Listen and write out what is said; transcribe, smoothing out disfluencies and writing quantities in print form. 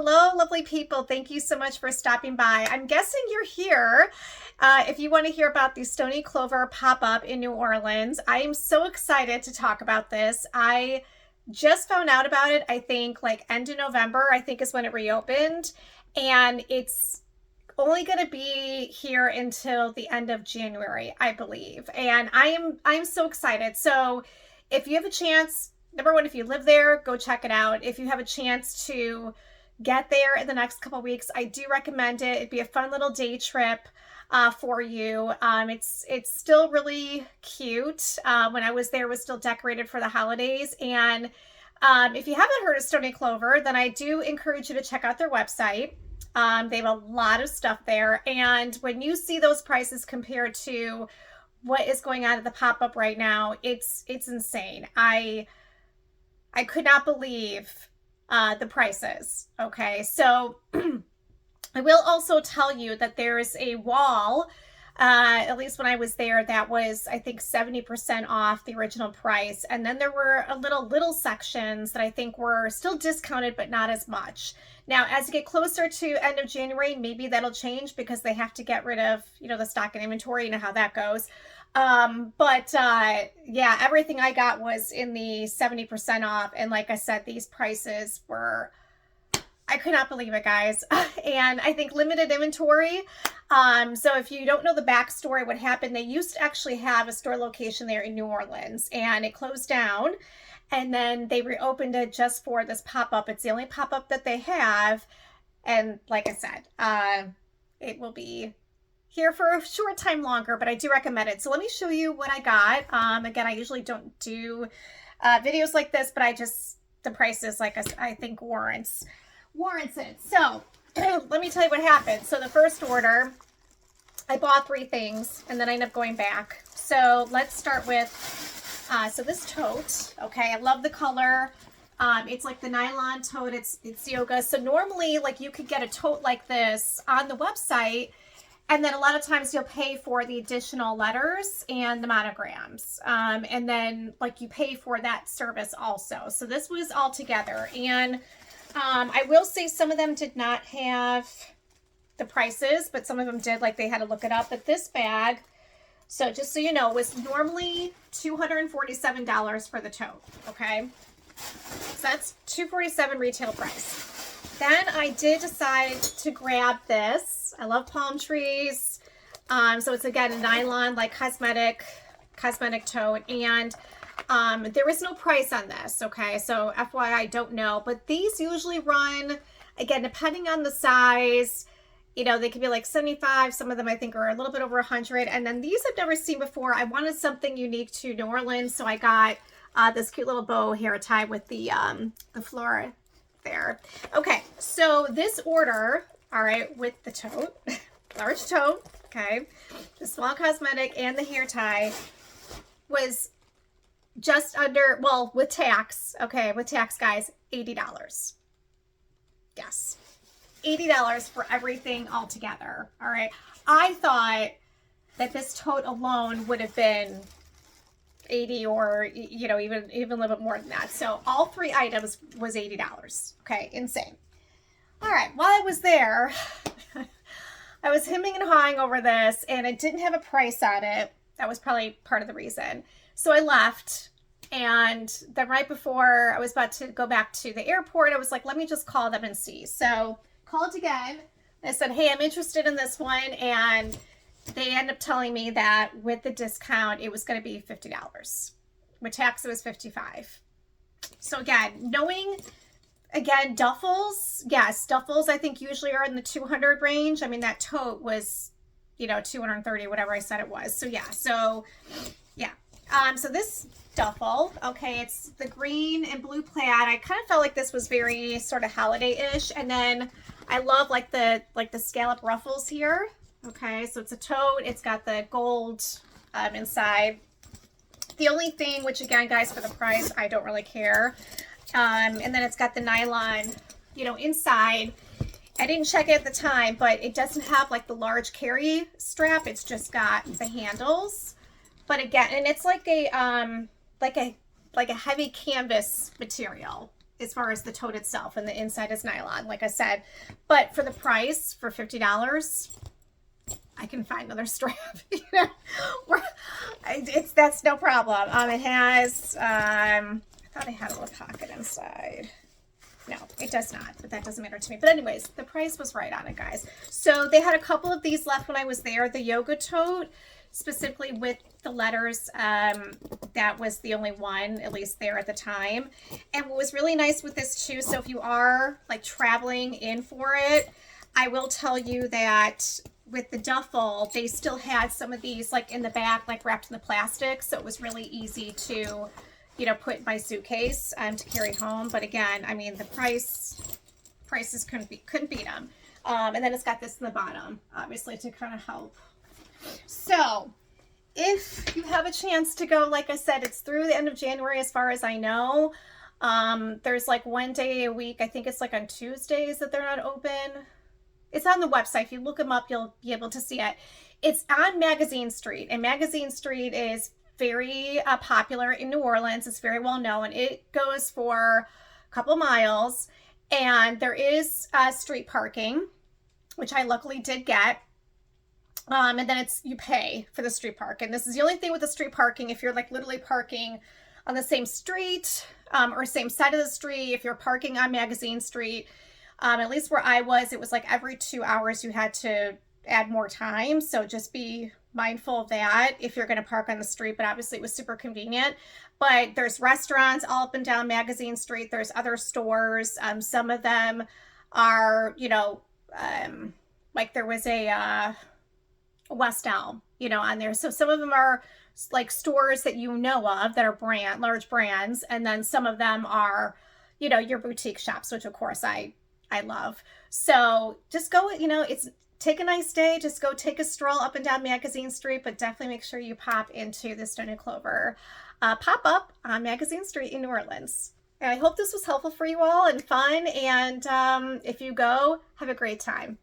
Hello, lovely people. Thank you so much for stopping by. I'm guessing you're here if you want to hear about the Stoney Clover pop-up in New Orleans. I am so excited to talk about this. I just found out about it, I think, like end of November, I think is when it reopened. And it's only going to be here until the end of January, I believe. And I'm so excited. So if you have a chance, number one, if you live there, go check it out. If you have a chance to get there in the next couple weeks, I do recommend it. It'd be a fun little day trip for you. It's still really cute. When I was there, it was still decorated for the holidays. And if you haven't heard of Stoney Clover, then I do encourage you to check out their website. They have a lot of stuff there. And when you see those prices compared to what is going on at the pop-up right now, it's insane. I could not believe the prices. Okay, so I will also tell you that there's a wall, at least when I was there, that was, I think, 70% off the original price. And then there were a little sections that I think were still discounted, but not as much. Now, as you get closer to end of January, maybe that'll change because they have to get rid of, the stock and inventory, you know how that goes. Yeah, everything I got was in the 70% off. And like I said, these prices were, I could not believe it, guys. And I think limited inventory. So if you don't know the backstory, what happened, they used to actually have a store location there in New Orleans and it closed down. And then they reopened it just for this pop-up. It's the only pop-up that they have. And like I said, it will be here for a short time longer, but I do recommend it. So let me show you what I got. Again, I usually don't do videos like this, but the prices, like I think warrants it. So let me tell you what happened. So the first order, I bought 3 things and then I ended up going back. So let's start with, so this tote, okay, I love the color. It's like the nylon tote, it's yoga. So normally, like, you could get a tote like this on the website, and then a lot of times you'll pay for the additional letters and the monograms. And then, like, you pay for that service also. So this was all together. And I will say some of them did not have the prices, but some of them did, like they had to look it up. But this bag, so just so you know, was normally $247 for the tote, okay? So that's $247 retail price. Then I did decide to grab this. I love palm trees. So it's, again, a nylon, like cosmetic tote. And there was no price on this, okay? So FYI, don't know. But these usually run, again, depending on the size, they could be like 75. Some of them I think are a little bit over 100. And then these I've never seen before. I wanted something unique to New Orleans, so I got this cute little bow hair tie with the flora there. Okay, so this order, all right, with the tote, large tote, okay, the small cosmetic and the hair tie was just under, well, with tax, okay, with tax, guys, $80. Yes, $80 for everything all together. All right, I thought that this tote alone would have been 80 or, even a little bit more than that. So all 3 items was $80. Okay, insane. All right, while I was there, I was hemming and hawing over this, and it didn't have a price on it. That was probably part of the reason. So I left, and then right before I was about to go back to the airport, I was like, let me just call them and see. So called again. I said, hey, I'm interested in this one, and they end up telling me that with the discount, it was going to be $50. With tax, it was $55. So again, knowing, again, duffels, yes, duffels I think usually are in the 200 range. I mean, that tote was, 230, whatever I said it was. So yeah, so this duffel, okay, it's the green and blue plaid. I kind of felt like this was very sort of holiday-ish. And then I love like the scallop ruffles here. Okay, so it's a tote. It's got the gold inside. The only thing, which again, guys, for the price, I don't really care. And then it's got the nylon, inside. I didn't check it at the time, but it doesn't have like the large carry strap. It's just got the handles. But again, and it's like a heavy canvas material. as far as the tote itself, and the inside is nylon, like I said. But for the price, for $50, I can find another strap. You know, that's no problem. It has, I thought I had a little pocket inside. No, it does not, but that doesn't matter to me. But anyways, the price was right on it, guys. So they had a couple of these left when I was there. The yoga tote, specifically with the letters, that was the only one, at least there at the time. And what was really nice with this too, so if you are like traveling in for it, I will tell you that with the duffel, they still had some of these like in the back, like wrapped in the plastic. So it was really easy to, you know, put in my suitcase to carry home. But again, I mean, the prices couldn't beat them. And then it's got this in the bottom, obviously, to kind of help. So if you have a chance to go, like I said, it's through the end of January as far as I know. There's like one day a week, I think it's like on Tuesdays that they're not open. It's on the website. If you look them up, you'll be able to see it. It's on Magazine Street, and Magazine Street is very popular in New Orleans. It's very well known. It goes for a couple miles, and there is street parking, which I luckily did get. And then you pay for the street park. And this is the only thing with the street parking, if you're like literally parking on the same street or same side of the street, if you're parking on Magazine Street, at least where I was, it was like every 2 hours you had to add more time. So just be mindful of that if you're going to park on the street. But obviously it was super convenient. But there's restaurants all up and down Magazine Street. There's other stores. Some of them are, you know, like there was a West Elm, you know, on there. So some of them are like stores that you know of that are large brands. And then some of them are, you know, your boutique shops, which of course I love. So just go, you know, take a nice day. Just go take a stroll up and down Magazine Street, but definitely make sure you pop into the Stoney Clover pop-up on Magazine Street in New Orleans. And I hope this was helpful for you all and fun. And if you go, have a great time.